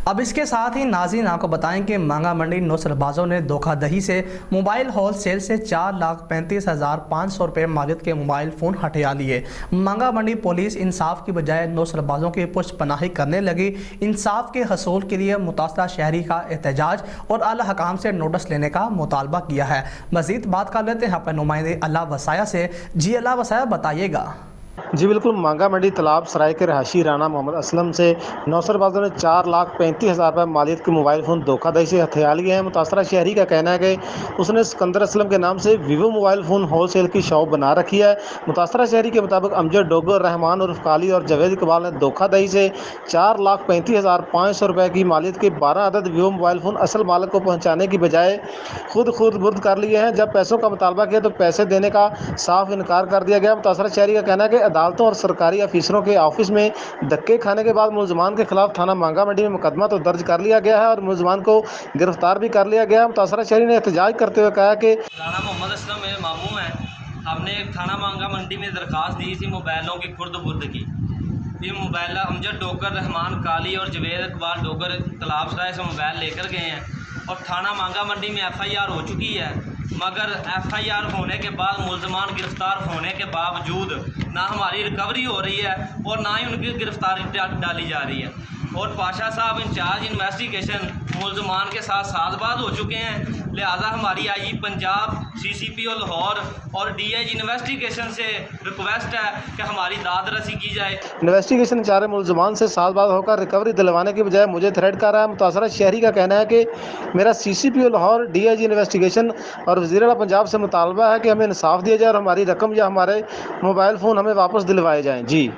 अब इसके साथ ही नाज़रीन आपको बताएं कि मांगा मंडी नौसरबाजों ने धोखाधड़ी से मोबाइल होलसेल से 4,35,500 रुपये मालियत के मोबाइल फ़ोन हटिया लिए। मांगा मंडी पुलिस इंसाफ की बजाय नौसरबाजों की पुष्टपनाही करने लगी। इंसाफ के हसूल के लिए मुतासरा शहरी का एहतजाज और आला हकाम से नोटिस लेने का मुतालबा किया है। मज़ीद बात कर लेते हैं अपने नुमाइंदे अल्लाह वसाया से। जी अल्लाह वसाया, बताइएगा। जी बिल्कुल, मांगा मंडी तालाब सराय के रहायशी राना मोहम्मद असलम से नौसरबाजों ने 4,35,000 रुपये मालियत के मोबाइल फ़ोन धोखाधड़ी से हथिया लिए हैं। मुतासरा शहरी का कहना है कि उसने सिकंदर असलम के नाम से वीवो मोबाइल फ़ोन होलसेल की शॉप बना रखी है। मुतासरा शहरी के मुताबिक अमजद डोगर, रहमान उर्फ काली और जवेद इकबाल ने धोखाधड़ी से 4,35,500 रुपये की मालियत के 12 अदद वीवो मोबाइल फ़ोन असल मालिक को पहुँचाने की बजाय खुद बुर्द कर लिए हैं। जब पैसों का मुतालबा किया तो पैसे देने का साफ इनकार कर दिया गया। मुतासरा शहरी का कहना है कि अदालतों और सरकारी अफसरों के ऑफिस में धक्के खाने के बाद मुलजमान के खिलाफ थाना मांगा मंडी में मुकदमा तो दर्ज कर लिया गया है और मुलजमान को गिरफ्तार भी कर लिया गया। मुतासरा शहरी ने एहतजाज करते हुए कहा कि राना मोहम्मद असलम मेरे मामू हैं। हमने थाना मांगा मंडी में दरख्वास्त दी थी मोबाइलों की खुर्द बुर्द की। ये मोबाइल अमजद डोगर, रहमान काली और जवेद इकबाल डोगर तालाब सराय से मोबाइल लेकर गए हैं और थाना मांगा मंडी में FIR हो चुकी है। मगर FIR होने के बाद मुलजमान गिरफ्तार होने के बावजूद ना हमारी रिकवरी हो रही है और ना ही उनकी गिरफ्तारी डाली जा रही है। और पाशा साहब इंचार्ज इन्वेस्टिगेशन मुलजमान के साथ साजबाज हो चुके हैं। लिहाजा हमारी IG पंजाब, CCPO लाहौर और DIG इन्वेस्टिगेशन से रिक्वेस्ट है कि हमारी दाद रसी की जाए। इन्वेस्टिगेशन चारे मुलजमान से साजबाज होकर रिकवरी दिलवाने के बजाय मुझे थ्रेट कर रहा है। मुतासरा शहरी का कहना है कि मेरा CCPO लाहौर, DIG इन्वेस्टिगेशन और वज़ीर आला पंजाब से मुतालबा है कि हमें इंसाफ दिया जाए और हमारी रकम या हमारे मोबाइल फ़ोन हमें वापस दिलवाए जाएँ। जी।